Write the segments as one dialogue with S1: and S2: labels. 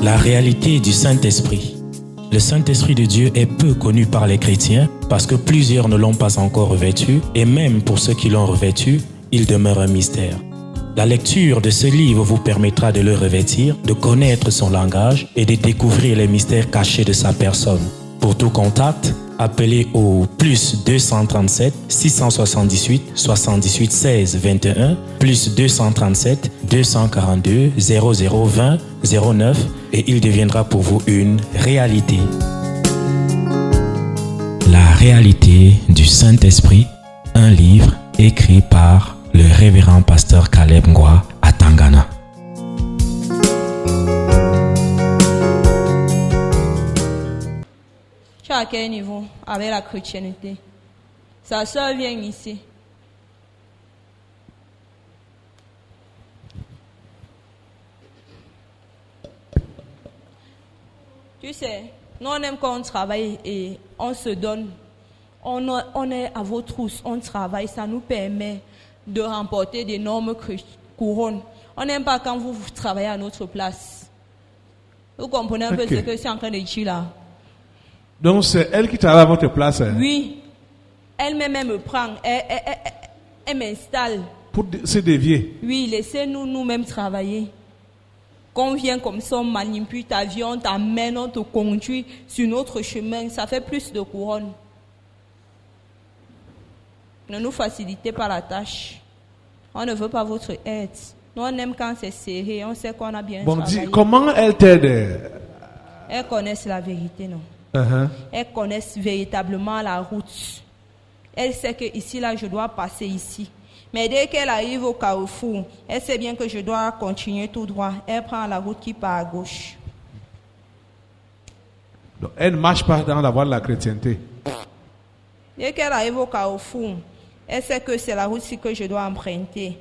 S1: La réalité du Saint-Esprit. Le Saint-Esprit de Dieu est peu connu par les chrétiens parce que plusieurs ne l'ont pas encore revêtu et même pour ceux qui l'ont revêtu, il demeure un mystère. La lecture de ce livre vous permettra de le revêtir, de connaître son langage et de découvrir les mystères cachés de sa personne. Pour tout contact, appelez au plus 237 678 78 16 21 plus 237 242 0020 09 et il deviendra pour vous une réalité. La réalité du Saint-Esprit, un livre écrit par le révérend pasteur Caleb Ngwa à Tangana.
S2: Tu es à quel niveau avec la chrétienté? Sa soeur vient ici. Tu sais, nous on aime quand on travaille et on se donne. On est à vos trousses, on travaille, ça nous permet de remporter d'énormes couronnes. On n'aime pas quand vous travaillez à notre place. Vous comprenez un peu ce que je suis en train de dire là?
S3: Donc c'est elle qui travaille à votre place. Hein?
S2: Oui. Elle-même, elle me prend, elle m'installe.
S3: Pour se dévier.
S2: Oui, laissez-nous nous-mêmes travailler. Quand on vient comme ça, on manipule ta vie, on t'amène, on te conduit sur notre chemin. Ça fait plus de couronne. Ne nous facilitez pas la tâche. On ne veut pas votre aide. Nous, on aime quand c'est serré. On sait qu'on a bien travaillé.
S3: Dis, comment elle t'aide?
S2: Elles connaissent la vérité, non? Elles connaissent véritablement la route. Elle sait que ici, là, je dois passer ici. Mais dès qu'elle arrive au carrefour, elle sait bien que je dois continuer tout droit. Elle prend la route qui part à gauche.
S3: Donc, elle ne marche pas dans la voie de la chrétienté.
S2: Dès qu'elle arrive au carrefour, elle sait que c'est la route que je dois emprunter.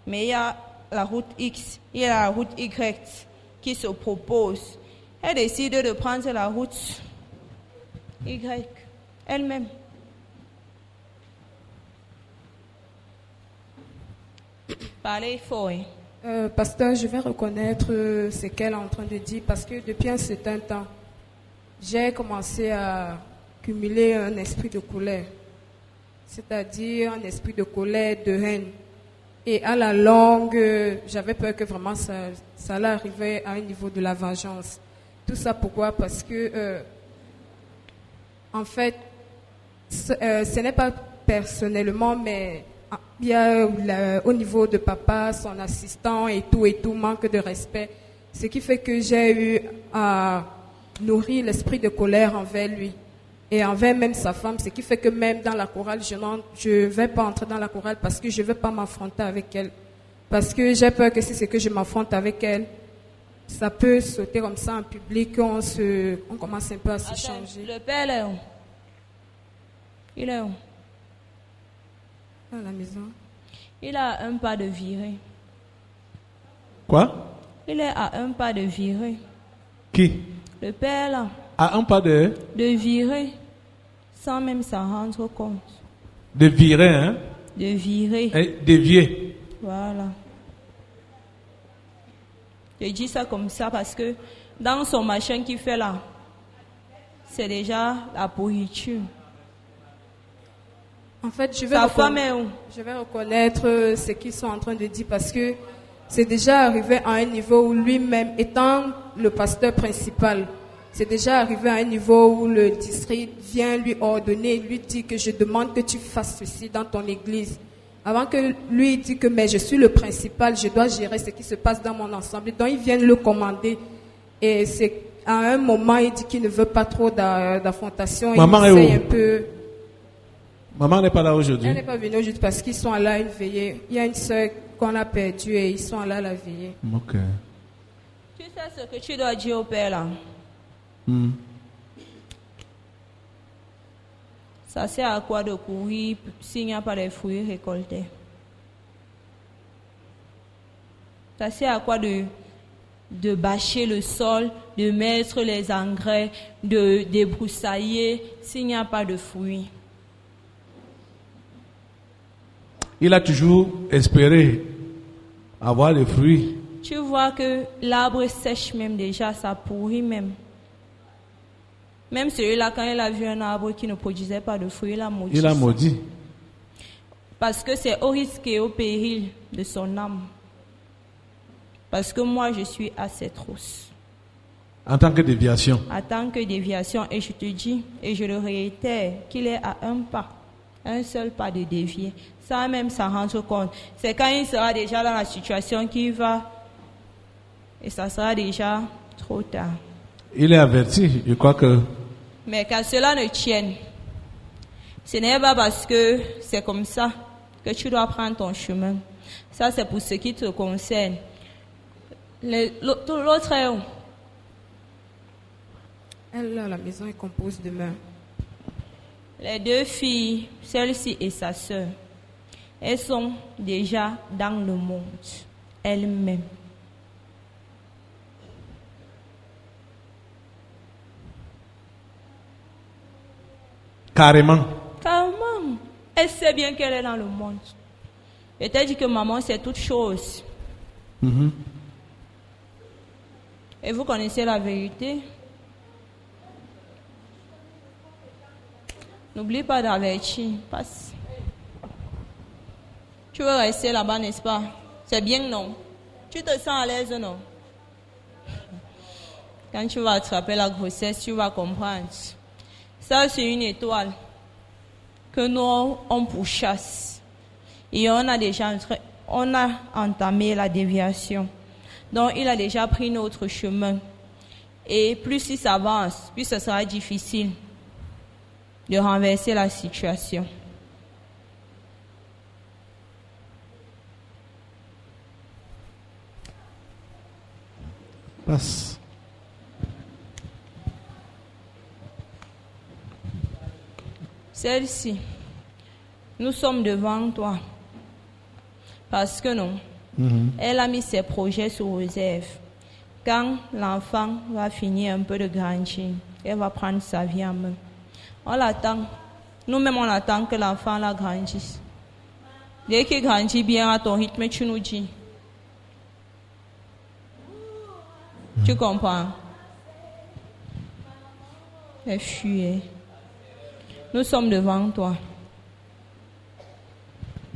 S2: Mais il y a la route X, il y a la route Y qui se propose. Elle décide de prendre la route Y, elle-même. Parlez fort, hein.
S4: Pasteur, je vais reconnaître ce qu'elle est en train de dire parce que depuis un certain temps, j'ai commencé à cumuler un esprit de colère, c'est-à-dire un esprit de colère, de haine. Et à la longue, j'avais peur que vraiment ça allait arriver à un niveau de la vengeance. Tout ça pourquoi? Parce que, en fait, ce n'est pas personnellement, mais il y a au niveau de papa, son assistant et tout, manque de respect. Ce qui fait que j'ai eu à nourrir l'esprit de colère envers lui et envers même sa femme. Ce qui fait que même dans la chorale, je ne vais pas entrer dans la chorale parce que je ne veux pas m'affronter avec elle. Parce que j'ai peur que si c'est que je m'affronte avec elle, ça peut sauter comme ça en public, on commence un peu à s'échanger.
S2: Le père est où? Il est où?
S4: À la maison.
S2: Il a un pas de virée.
S3: Quoi?
S2: Il est à un pas de virée.
S3: Qui?
S2: Le père là.
S3: À un pas de
S2: virer, sans même s'en rendre compte.
S3: De virer, hein?
S2: De virer.
S3: Et dévier.
S2: Voilà. Je dis ça comme ça parce que dans son machin qu'il fait là, c'est déjà la pourriture.
S4: En fait, je vais reconnaître ce qu'ils sont en train de dire parce que c'est déjà arrivé à un niveau où lui-même, étant le pasteur principal, c'est déjà arrivé à un niveau où le district vient lui ordonner, lui dit que je demande que tu fasses ceci dans ton église. Avant que lui dit que mais je suis le principal, je dois gérer ce qui se passe dans mon ensemble. Donc ils viennent le commander. Et c'est à un moment, il dit qu'il ne veut pas trop d'affrontation.
S3: Maman
S4: il essaye
S3: est où?
S4: un peu.
S3: Maman n'est pas là aujourd'hui.
S4: Elle n'est pas venue aujourd'hui parce qu'ils sont allés à une veillée. Il y a une soeur qu'on a perdue et ils sont allés à la veillée.
S3: Ok.
S2: Tu sais ce que tu dois dire au père là? Ça sert à quoi de courir s'il n'y a pas de fruits récoltés? Ça sert à quoi de bâcher le sol, de mettre les engrais, de débroussailler s'il n'y a pas de fruits?
S3: Il a toujours espéré avoir les fruits
S2: Tu vois que l'arbre sèche même déjà, ça pourrit même. Même celui-là, quand il a vu un arbre qui ne produisait pas de fruits, il a maudit.
S3: Il a maudit.
S2: Parce que c'est au risque et au péril de son âme. Parce que moi, je suis à ses trousses.
S3: En tant que déviation.
S2: En tant que déviation, et je te dis, et je le réitère, qu'il est à un pas, un seul pas de dévier. Ça même s'en rendre compte. C'est quand il sera déjà dans la situation qu'il va, et ça sera déjà trop tard.
S3: Il est averti, je crois que...
S2: Mais qu'à cela ne tienne, ce n'est pas parce que c'est comme ça que tu dois prendre ton chemin. Ça, c'est pour ce qui te concerne. L'autre est où?
S4: Elle, à la maison, elle compose demain.
S2: Les deux filles, celle-ci et sa sœur, elles sont déjà dans le monde, elles-mêmes.
S3: Carrément.
S2: Carrément. Elle sait bien qu'elle est dans le monde. Je t'ai dit que maman, c'est toute chose. Et vous connaissez la vérité. N'oublie pas d'avertir. Passe. Tu veux rester là-bas, n'est-ce pas? C'est bien, non? Tu te sens à l'aise, non? Quand tu vas attraper la grossesse, tu vas comprendre. Ça, c'est une étoile que nous, on pourchasse. Et on a entamé la déviation. Donc, il a déjà pris notre chemin. Et plus il s'avance, plus ce sera difficile de renverser la situation.
S3: Passe.
S2: Celle-ci, nous sommes devant toi. Parce que non, elle a mis ses projets sous réserve. Quand l'enfant va finir un peu de grandir, elle va prendre sa vie en main. On l'attend. Nous-mêmes, on attend que l'enfant la grandisse. Dès qu'il grandit bien à ton rythme, tu nous dis. Tu comprends? Elle fuit. Nous sommes devant toi.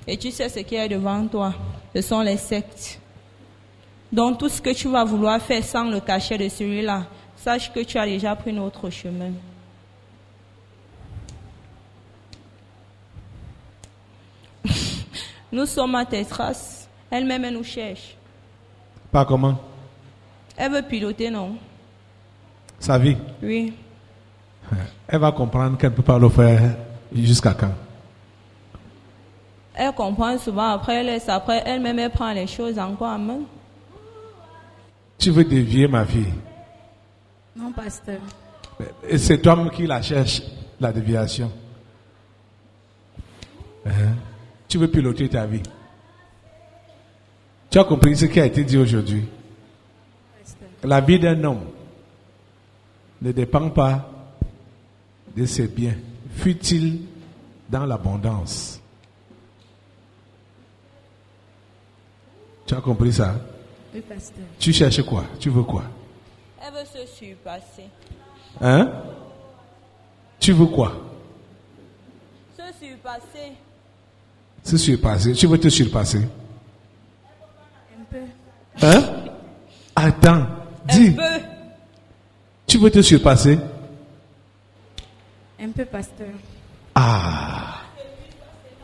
S2: Et tu sais ce qui est devant toi. Ce sont les sectes. Donc tout ce que tu vas vouloir faire sans le cachet de celui-là, sache que tu as déjà pris notre chemin. Nous sommes à tes traces. Elle-même, elle nous cherche.
S3: Pas comment?
S2: Elle veut piloter, non?
S3: Sa vie.
S2: Oui.
S3: Elle va comprendre qu'elle ne peut pas le faire jusqu'à quand?
S2: Elle comprend souvent, après elle laisse, après elle-même elle prend les choses encore en main.
S3: Tu veux dévier ma fille?
S4: Non, pasteur.
S3: Et c'est toi qui la cherche, la déviation. Tu veux piloter ta vie. Tu as compris ce qui a été dit aujourd'hui? La vie d'un homme ne dépend pas de ses biens, fut-il dans l'abondance. Tu as compris ça?
S4: Oui, pasteur.
S3: Tu cherches quoi? Tu veux quoi?
S2: Elle veut se surpasser.
S3: Hein? Tu veux quoi?
S2: Se surpasser.
S3: Se surpasser. Tu veux te surpasser?
S4: Un peu.
S3: Hein? Attends. Dis.
S2: Un peu.
S3: Tu veux te surpasser?
S4: Un peu, pasteur.
S3: Ah.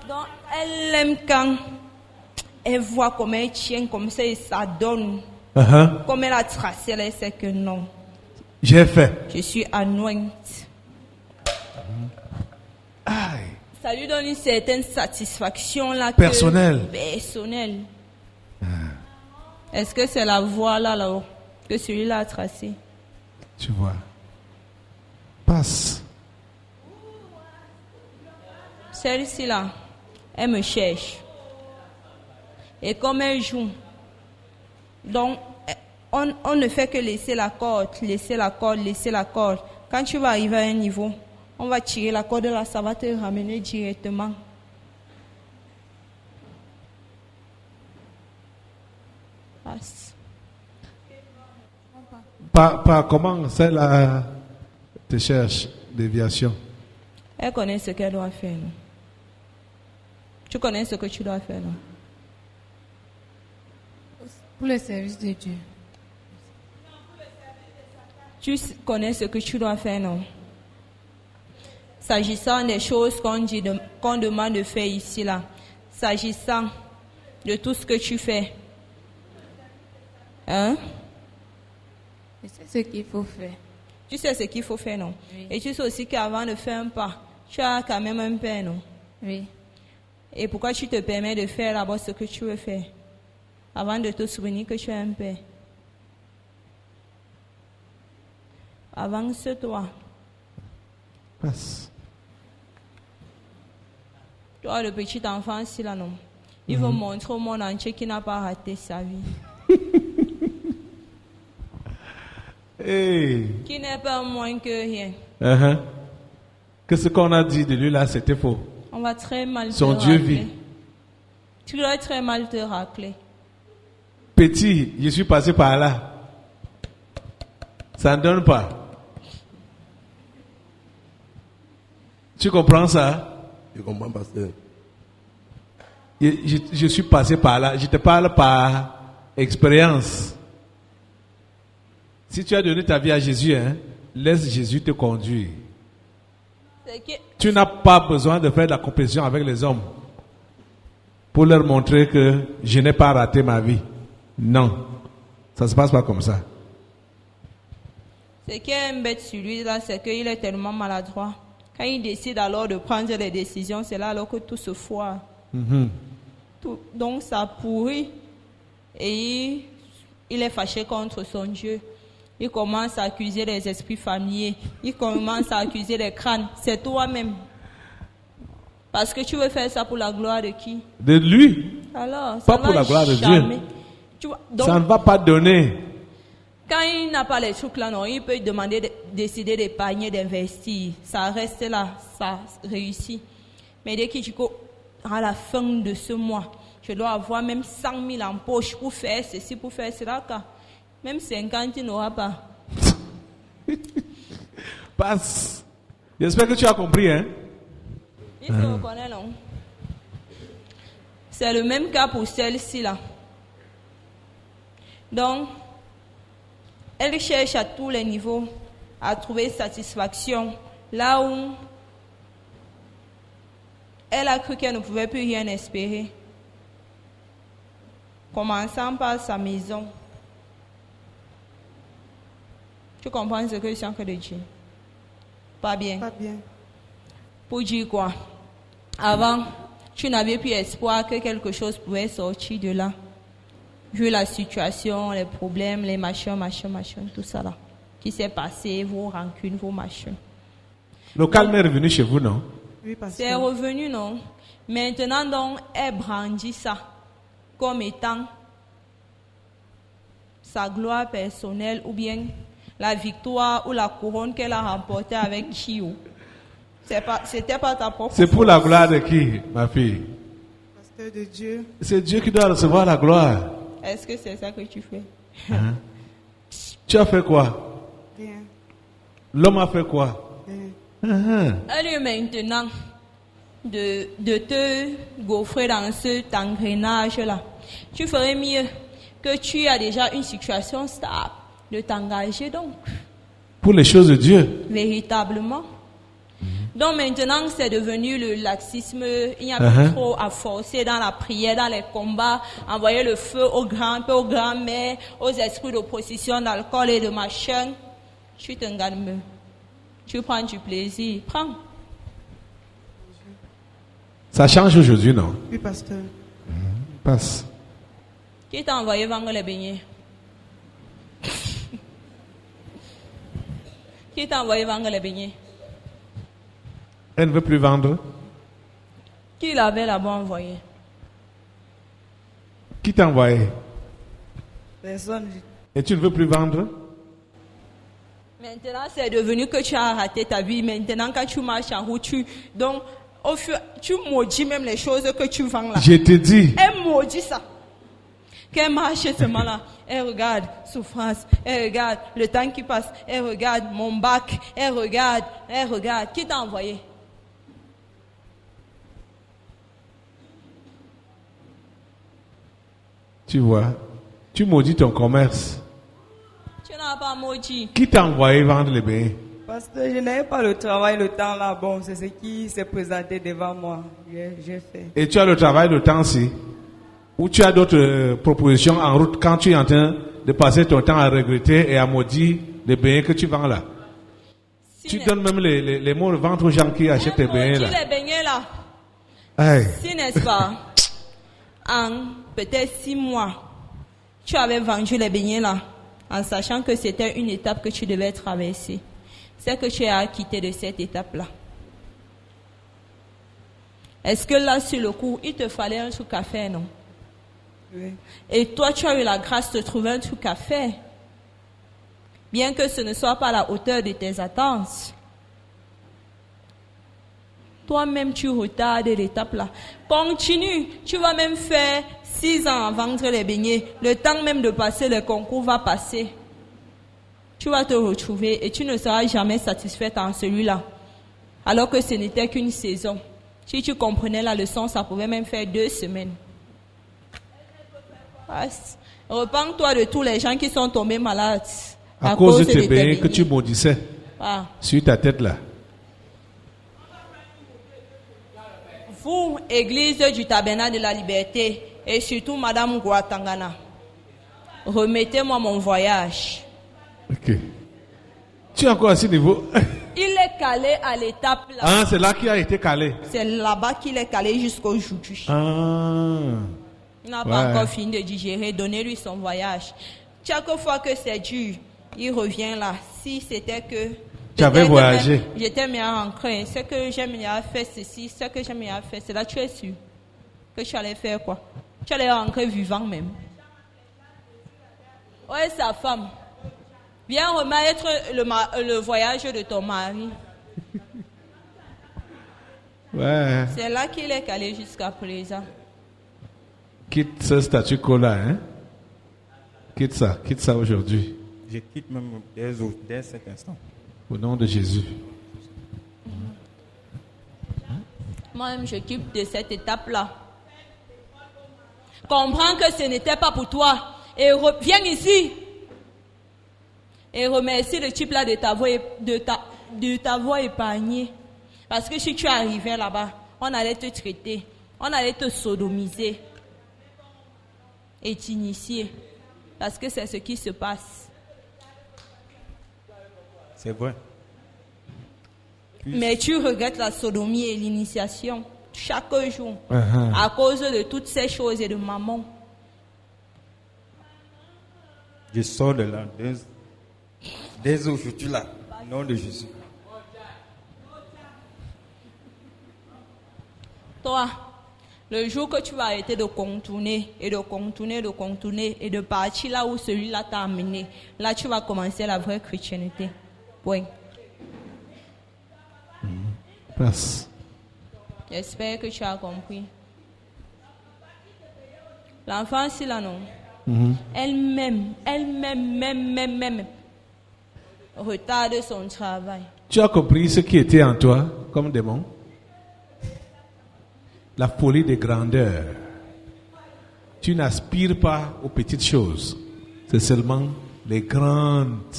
S2: Donc elle aime quand elle voit comment elle tient comme ça et ça donne. Comme elle a tracé, elle sait que non.
S3: J'ai fait.
S2: Je suis anointe.
S3: Aïe.
S2: Ça lui donne une certaine satisfaction là.
S3: Personnelle.
S2: Personnelle. Est-ce que c'est la voie là que celui-là a tracée?
S3: Tu vois. Passe.
S2: Celle-ci là, elle me cherche. Et comme elle joue, donc on ne fait que laisser la corde, laisser la corde, laisser la corde. Quand tu vas arriver à un niveau, on va tirer la corde là, ça va te ramener directement. Passe.
S3: Par comment celle-là te cherche déviation?
S2: Elle connaît ce qu'elle doit faire, non? Tu connais ce que tu dois faire, non?
S4: Pour le service de Dieu.
S2: Tu connais ce que tu dois faire, non? S'agissant des choses qu'on demande de faire ici, là. S'agissant de tout ce que tu fais. Hein?
S4: Je sais ce qu'il faut faire.
S2: Tu sais ce qu'il faut faire, non?
S4: Oui.
S2: Et tu sais aussi qu'avant de faire un pas, tu as quand même un père, non?
S4: Oui.
S2: Et pourquoi tu te permets de faire d'abord ce que tu veux faire? Avant de te souvenir que tu as un père. Avance-toi.
S3: Passe.
S2: Toi, le petit enfant, ici, là, non? Il veut montrer au monde entier qu'il n'a pas raté sa vie.
S3: Hey.
S2: Qui n'est pas moins que rien.
S3: Uh-huh. Que ce qu'on a dit de lui là, c'était faux.
S2: On va très mal
S3: Son
S2: te
S3: Dieu
S2: racler.
S3: vit.
S2: Tu dois très mal te racler.
S3: Petit, je suis passé par là. Ça ne donne pas. Tu comprends ça?
S5: Je comprends, pasteur.
S3: Je suis passé par là. Je te parle par expérience. Si tu as donné ta vie à Jésus, hein, laisse Jésus te conduire.
S2: C'est que
S3: Tu n'as pas besoin de faire de la compétition avec les hommes pour leur montrer que je n'ai pas raté ma vie. Non, ça ne se passe pas comme ça.
S2: Ce qui est bête sur lui, là, c'est qu'il est tellement maladroit. Quand il décide alors de prendre les décisions, c'est là alors que tout se foire. Donc ça pourrit. Et il est fâché contre son Dieu. Il commence à accuser les esprits familiers. Il commence à accuser les crânes. C'est toi-même. Parce que tu veux faire ça pour la gloire de qui?
S3: De lui,
S2: Alors,
S3: Pas
S2: ça
S3: pour
S2: va
S3: la gloire de Dieu.
S2: jamais. Tu vois, donc,
S3: ça ne va pas donner.
S2: quand il n'a pas les trucs là, non, il peut demander décider d'épargner, d'investir. Ça reste là, ça réussit. Mais dès qu'il dit qu'à la fin de ce mois, je dois avoir même 100 000 en poche pour faire ceci, pour faire cela, car même 50, il n'aura pas.
S3: Passe. J'espère que tu as compris, hein?
S2: Il se reconnaît, non? C'est le même cas pour celle-ci là. Donc, elle cherche à tous les niveaux à trouver satisfaction là où elle a cru qu'elle ne pouvait plus rien espérer. Commençant par sa maison. Tu comprends ce que je suis en train de dire? Pas bien.
S4: Pas bien.
S2: Pour dire quoi? Avant, tu n'avais plus espoir que quelque chose pouvait sortir de là. Vu la situation, les problèmes, les machins, tout ça là. Qui s'est passé, vos rancunes, vos machins.
S3: Le calme est revenu chez vous, non?
S4: Oui,
S2: C'est
S4: pasteur.
S2: revenu, non? Maintenant, donc, elle brandit ça comme étant sa gloire personnelle ou bien la victoire ou la couronne qu'elle a remportée avec Kio. C'était pas ta propre
S3: C'est pour
S2: force.
S3: la gloire de qui, ma fille?
S4: Pasteur de Dieu.
S3: C'est Dieu qui doit recevoir la gloire.
S2: Est-ce que c'est ça que tu fais?
S3: Tu as fait quoi?
S4: Rien.
S3: L'homme a fait quoi?
S4: Rien.
S2: Elle est maintenant de te gaufrer dans cet engrenage-là. Tu ferais mieux que tu as déjà une situation stable, de t'engager donc,
S3: Pour les choses de Dieu.
S2: véritablement. Donc maintenant, c'est devenu le laxisme. Il n'y a plus trop à forcer dans la prière, dans les combats, envoyer le feu aux grands-pères, aux grands-mères, aux esprits d'opposition, d'alcool et de machin. Tu t'engages. Tu prends du plaisir. Prends.
S3: Ça change aujourd'hui, non?
S4: Oui, pasteur.
S3: Passe.
S2: Qui t'a envoyé vendre les beignets? Qui t'a envoyé vendre les beignets?
S3: Elle ne veut plus vendre.
S2: Qui l'avait là-bas envoyé?
S3: Qui t'a envoyé?
S4: Personne.
S3: Et tu ne veux plus vendre?
S2: Maintenant, c'est devenu que tu as raté ta vie. Maintenant, quand tu marches en route, donc, tu maudis même les choses que tu vends là.
S3: Je te dis.
S2: Elle maudit ça. Qu'elle marche seulement là. Elle regarde souffrance. Elle regarde le temps qui passe. Elle regarde mon bac. Elle regarde. Qui t'a envoyé?
S3: Tu vois, tu maudis ton commerce.
S2: Tu n'as pas maudit.
S3: Qui t'a envoyé vendre les beignets?
S5: Parce que je n'avais pas le travail, le temps là. Bon, c'est ce qui s'est présenté devant moi. J'ai fait.
S3: Et tu as le travail, le temps-ci? Ou tu as d'autres propositions en route quand tu es en train de passer ton temps à regretter et à maudire les beignets que tu vends là? Tu donnes même les mots de vente aux gens qui achètent les beignets là.
S2: Les beignets là.
S3: Aïe.
S2: Si, n'est-ce pas, en peut-être 6 mois, tu avais vendu les beignets là, en sachant que c'était une étape que tu devais traverser. C'est que tu as quitté de cette étape-là. Est-ce que là, sur le coup, il te fallait un truc à faire, non?
S5: Oui.
S2: Et toi, tu as eu la grâce de trouver un truc à faire. Bien que ce ne soit pas à la hauteur de tes attentes. Toi-même, tu retardes l'étape là. Continue. Tu vas même faire 6 ans à vendre les beignets. Le temps même de passer le concours va passer. Tu vas te retrouver et tu ne seras jamais satisfaite en celui-là. Alors que ce n'était qu'une saison. Si tu comprenais la leçon, ça pouvait même faire 2 semaines. Repends-toi de tous les gens qui sont tombés malades.
S3: À cause de tes beignets que tu maudissais sur ta tête là.
S2: Vous, Église du Tabernacle de la Liberté, et surtout Madame Guatangana, remettez-moi mon voyage.
S3: Ok. Tu es encore à ce niveau?
S2: Il est calé à l'étape là.
S3: Ah, c'est là qu'il a été calé.
S2: C'est là-bas qu'il est calé jusqu'aujourd'hui.
S3: Ah.
S2: Il n'a pas encore fini de digérer. Donnez-lui son voyage. Chaque fois que c'est dur, il revient là. Si c'était que...
S3: Tu avais voyagé.
S2: J'étais mis à rentrer. Ce que j'aime à faire ceci, ce que j'aime à faire, c'est là tu es sûr que tu allais faire quoi? Tu allais rentrer vivant même. Ouais, sa femme. Viens remettre le voyage de ton mari.
S3: Ouais.
S2: C'est là qu'il est calé jusqu'à présent.
S3: Quitte ce statu quo-là, hein? Quitte ça aujourd'hui.
S6: Je quitte même dès cet instant.
S3: Au nom de Jésus.
S2: Moi-même, je quitte de cette étape-là. Comprends que ce n'était pas pour toi. Et viens ici. Et remercie le type là de t'avoir épargné. Parce que si tu arrivais là-bas, on allait te traiter. On allait te sodomiser. Et t'initier. Parce que c'est ce qui se passe.
S6: C'est vrai.
S2: Mais tu regrettes la sodomie et l'initiation chaque jour. À cause de toutes ces choses et de maman.
S6: Je sors de là. Dès aujourd'hui là. Au nom de Jésus.
S2: Toi, le jour que tu vas arrêter de contourner et de contourner et de partir là où celui-là t'a amené, là tu vas commencer la vraie chrétienté. Point.
S3: Passe.
S2: J'espère que tu as compris. L'enfant, c'est là, non? Elle-même, retarde son travail.
S3: Tu as compris ce qui était en toi comme démon? La folie des grandeurs. Tu n'aspires pas aux petites choses. C'est seulement les grandes.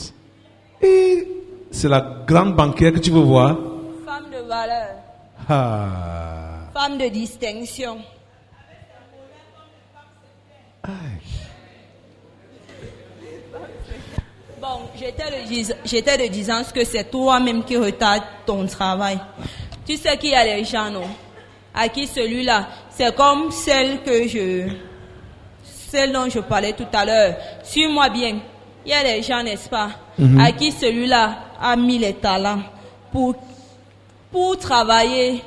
S3: Et c'est la grande banquière que tu veux voir.
S2: Femme de valeur.
S3: Ah.
S2: Femme de distinction. Bon, j'étais de disant que c'est toi-même qui retarde ton travail. Tu sais qu'il y a les gens, non? À qui celui-là, c'est comme celle dont je parlais tout à l'heure. Suis-moi bien. Il y a des gens, n'est-ce pas, à qui celui-là a mis les talents pour travailler,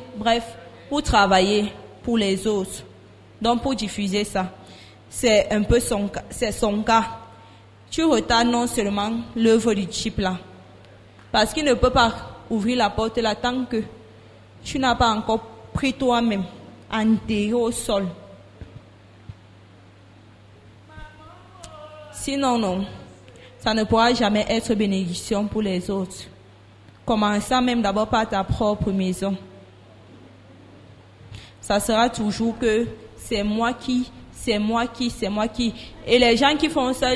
S2: pour travailler pour les autres. Donc pour diffuser ça. C'est un peu son cas. Tu retardes non seulement l'œuvre du type là. Parce qu'il ne peut pas ouvrir la porte là tant que tu n'as pas encore pris toi-même enterré au sol. Sinon, non, ça ne pourra jamais être bénédiction pour les autres. Commençant même d'abord par ta propre maison. Ça sera toujours que c'est moi qui. Et les gens qui font ça,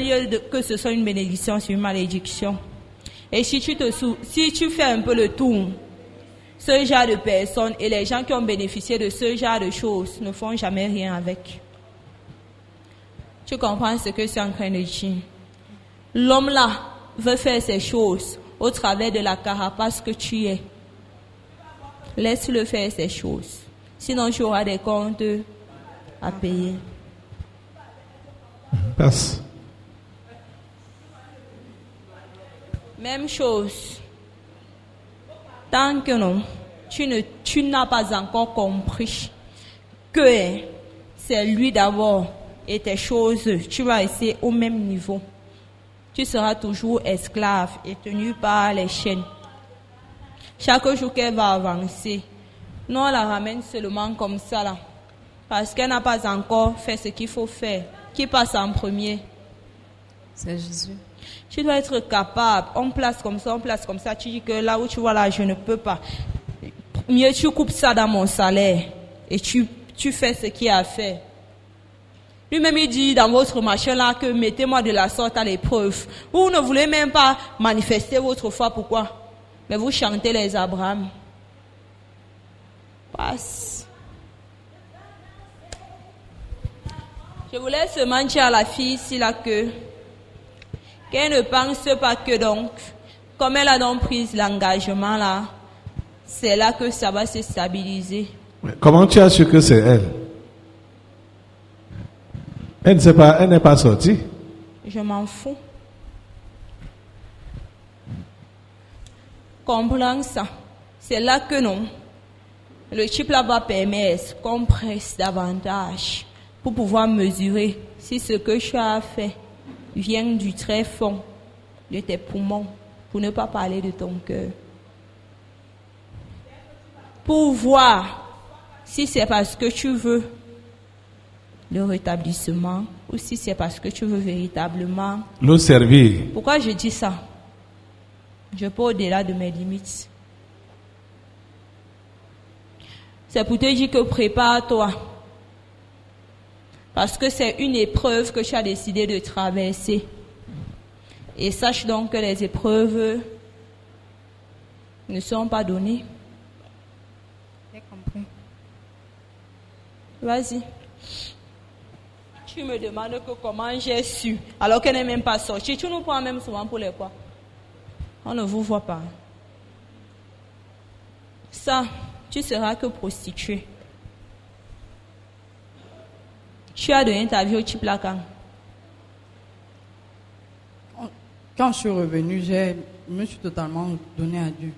S2: que ce soit une bénédiction, c'est une malédiction. Et si tu fais un peu le tour, ce genre de personnes et les gens qui ont bénéficié de ce genre de choses ne font jamais rien avec. Tu comprends ce que je suis en train de dire? L'homme là veut faire ces choses au travers de la carapace que tu es. Laisse-le faire ces choses. Sinon, tu auras des comptes à payer.
S3: Passe.
S2: Même chose. Tant que non, tu n'as pas encore compris que c'est lui d'abord et tes choses, tu vas rester au même niveau. Tu seras toujours esclave et tenu par les chaînes. Chaque jour qu'elle va avancer, nous on la ramène seulement comme ça là, parce qu'elle n'a pas encore fait ce qu'il faut faire. Qui passe en premier?
S5: C'est Jésus.
S2: Tu dois être capable. On place comme ça. Tu dis que là où tu vois là, je ne peux pas. Mieux tu coupes ça dans mon salaire et tu fais ce qu'il y a à faire. Lui-même il dit dans votre machin là que mettez-moi de la sorte à l'épreuve. Vous ne voulez même pas manifester votre foi. Pourquoi? Mais vous chantez les Abraham. Passe. Je voulais seulement dire à la fille ici là qu'elle ne pense pas que donc, comme elle a donc pris l'engagement là, c'est là que ça va se stabiliser.
S3: Comment tu as su que c'est elle? Elle ne sait pas, elle n'est pas sortie.
S2: Je m'en fous. Comprends ça. C'est là que non. Le type là va permettre qu'on presse davantage pour pouvoir mesurer si ce que tu as fait vient du très fond de tes poumons, pour ne pas parler de ton cœur. Pour voir si c'est parce que tu veux le rétablissement ou si c'est parce que tu veux véritablement
S3: le servir.
S2: Pourquoi je dis ça? Je peux au-delà de mes limites. C'est pour te dire que prépare-toi. Parce que c'est une épreuve que tu as décidé de traverser. Et sache donc que les épreuves ne sont pas données.
S5: J'ai compris.
S2: Vas-y. Tu me demandes que comment j'ai su, alors qu'elle n'est même pas sortie. Tu nous prends même souvent pour les quoi? On ne vous voit pas. Ça, tu seras que prostituée. Tu as donné ta vie au type là quand?
S5: Quand je suis revenue, je me suis totalement donné à Dieu.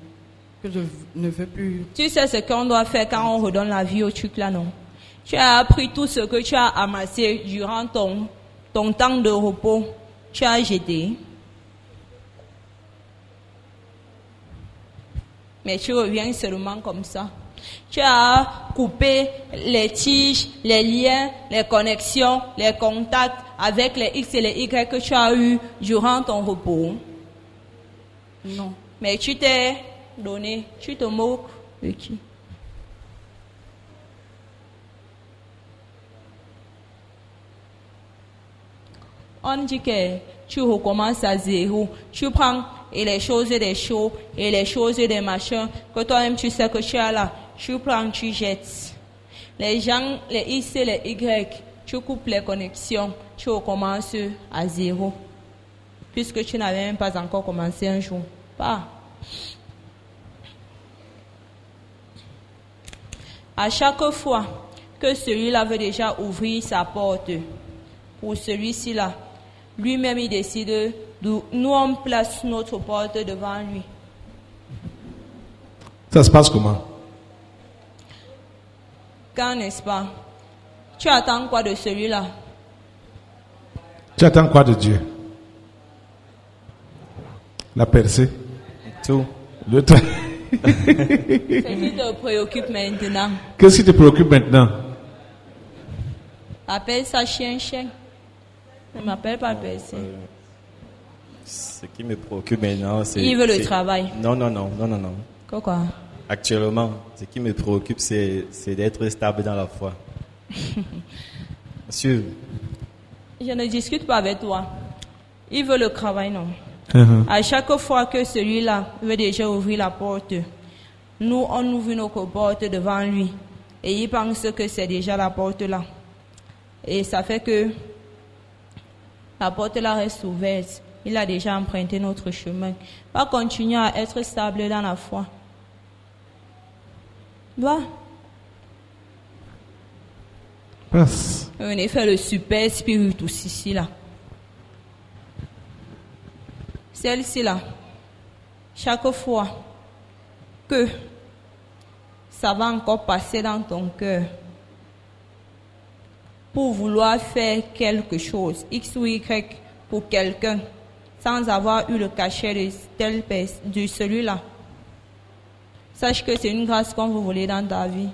S5: Que je ne veux plus.
S2: Tu sais ce qu'on doit faire quand on redonne la vie au truc là, non? Tu as appris tout ce que tu as amassé durant ton temps de repos. Tu as jeté. Mais tu reviens seulement comme ça. Tu as coupé les tiges, les liens, les connexions, les contacts avec les X et les Y que tu as eu durant ton repos.
S5: Non.
S2: Mais tu t'es donné, tu te moques de qui? On dit que tu recommences à zéro. Tu prends et les choses des choses et les choses des machins que toi-même tu sais que tu as là. Tu prends, tu jettes. Les gens, les X et les Y, tu coupes les connexions. Tu recommences à zéro. Puisque tu n'avais même pas encore commencé un jour. Pas. À chaque fois que celui-là veut déjà ouvrir sa porte pour celui-ci là, lui-même il décide d'où nous on place notre porte devant lui.
S3: Ça se passe comment?
S2: Quand, n'est-ce pas? Tu attends quoi de celui-là?
S3: Tu attends quoi de Dieu? La percée.
S6: Tout.
S3: Le tra-
S2: Ce qui te préoccupe maintenant.
S3: Qu'est-ce qui te préoccupe maintenant?
S2: Appelle ça chien. Ne m'appelle pas Percy.
S6: Ce qui me préoccupe maintenant, c'est...
S2: Il veut le travail.
S6: Non.
S2: Quoi?
S6: Actuellement, ce qui me préoccupe, c'est d'être stable dans la foi. Monsieur,
S2: Je ne discute pas avec toi. Il veut le travail, non? À chaque fois que celui-là veut déjà ouvrir la porte, nous, on ouvre nos portes devant lui. Et il pense que c'est déjà la porte là. Et ça fait que la porte là reste ouverte. Il a déjà emprunté notre chemin. Va continuer à être stable dans la foi. Va.
S3: Passe.
S2: Venez faire le super spirit aussi ici là. Celle-ci là. Chaque fois que ça va encore passer dans ton cœur pour vouloir faire quelque chose, X ou Y, pour quelqu'un, sans avoir eu le cachet de telle personne, de celui-là, sache que c'est une grâce qu'on vous voulez dans ta vie.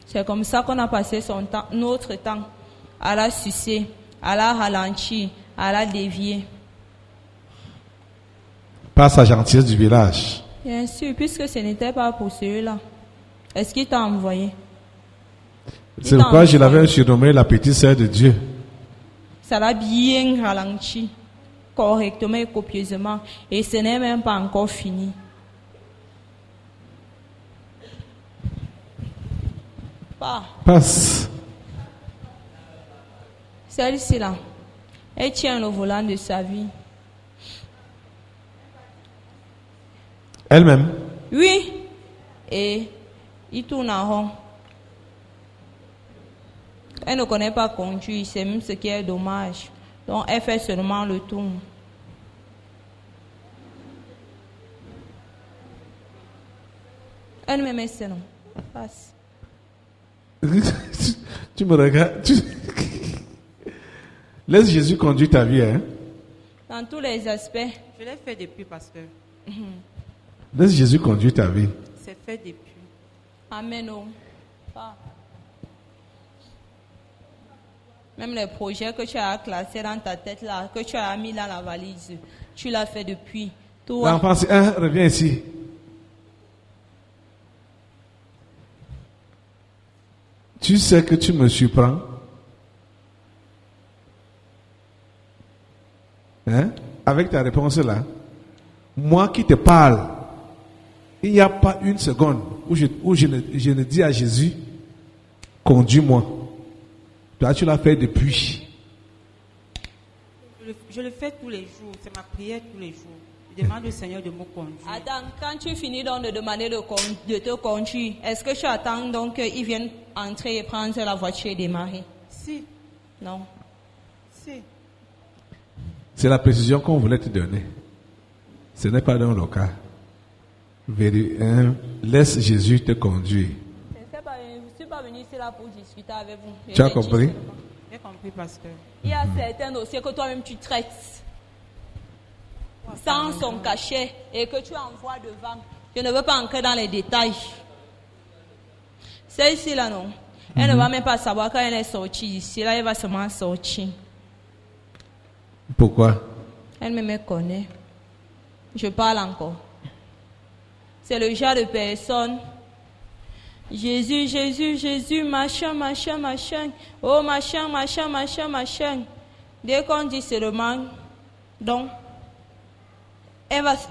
S2: C'est comme ça qu'on a passé notre temps à la sucer, à la ralentir, à la dévier.
S3: Par sa gentillesse du village.
S2: Bien sûr, puisque ce n'était pas pour celui-là. Est-ce qu'il t'a envoyé?
S3: C'est pourquoi je l'avais surnommé la petite sœur de Dieu.
S2: Ça l'a bien ralenti, correctement et copieusement. Et ce n'est même pas encore fini.
S3: Passe.
S2: Celle-ci là, elle tient le volant de sa vie.
S3: Elle-même.
S2: Oui. Et il tourne en rond. Elle ne connaît pas conduire, c'est même ce qui est dommage. Donc elle fait seulement le tour. Elle me met non. Passe.
S3: Tu me regardes. Laisse Jésus conduire ta vie. Hein?
S2: Dans tous les aspects.
S5: Je l'ai fait depuis, pasteur.
S3: Laisse Jésus conduire ta vie.
S5: C'est fait depuis.
S2: Amen. Pas. Même les projets que tu as classés dans ta tête là, que tu as mis dans la valise, tu l'as fait depuis. Toi.
S3: L'enfant, reviens ici. Tu sais que tu me surprends. Hein? Avec ta réponse là. Moi qui te parle, il n'y a pas une seconde où je ne dis à Jésus, conduis-moi. Toi, tu l'as fait depuis.
S5: Je le fais tous les jours. C'est ma prière tous les jours. Je demande au Seigneur de me conduire.
S2: Attends, quand tu finis donc de demander de te conduire, est-ce que tu attends donc qu'ils viennent entrer et prendre la voiture et démarrer?
S5: Si.
S2: Non.
S5: Si.
S3: C'est la précision qu'on voulait te donner. Ce n'est pas dans le cas. Laisse Jésus te conduire.
S2: Je ne suis pas venu ici là pour discuter avec vous.
S3: Tu as compris?
S5: J'ai compris, pasteur.
S2: Il y a certains dossiers que toi-même tu traites sans son cachet et que tu envoies devant. Je ne veux pas entrer dans les détails. Celle-ci là non. Elle ne va même pas savoir quand elle est sortie d'ici. Là, elle va seulement sortir.
S3: Pourquoi?
S2: Elle me connaît. Je parle encore. C'est le genre de personne. Jésus, Jésus, Jésus, machin, machin, machin. Oh, machin, machin, machin, machin. Dès qu'on dit seulement, donc,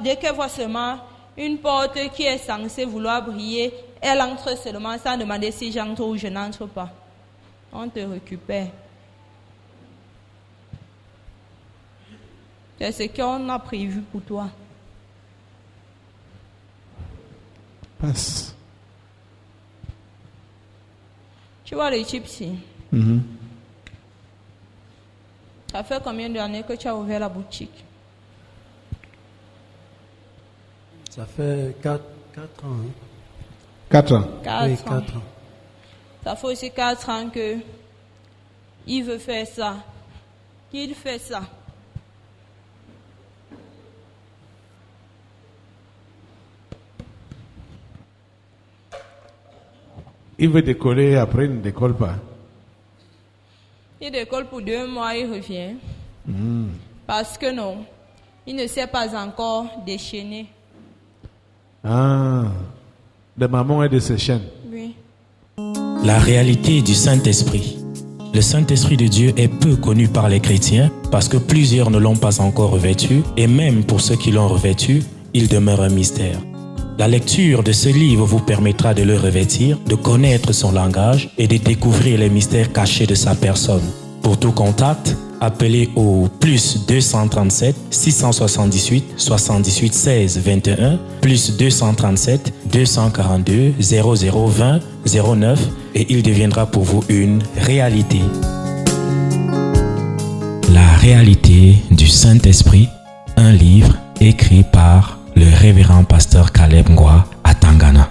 S2: dès qu'elle voit seulement une porte qui est censée vouloir briller, elle entre seulement sans demander si j'entre ou je n'entre pas. On te récupère. C'est ce qu'on a prévu pour toi.
S3: Passe.
S2: Tu vois les chips-ci? Ça fait combien d'années que tu as ouvert la boutique?
S7: Ça fait 4 ans. Hein?
S3: 4 ans.
S2: 4
S7: Oui,
S2: ans.
S7: 4 ans.
S2: Ça fait aussi 4 ans que il veut faire ça. Qu'il fait ça.
S3: Il veut décoller, après il ne décolle pas.
S2: Il décolle pour 2 mois, il revient. Parce que non, il ne s'est pas encore déchaîné.
S3: Ah, de maman et de ses chaînes.
S2: Oui.
S1: La réalité du Saint-Esprit. Le Saint-Esprit de Dieu est peu connu par les chrétiens parce que plusieurs ne l'ont pas encore revêtu et même pour ceux qui l'ont revêtu, il demeure un mystère. La lecture de ce livre vous permettra de le revêtir, de connaître son langage et de découvrir les mystères cachés de sa personne. Pour tout contact, appelez au plus 237 678 78 16 21 plus 237 242 0020 09 et il deviendra pour vous une réalité. La réalité du Saint-Esprit, un livre écrit par le révérend pasteur Caleb Ngwa à Tangana.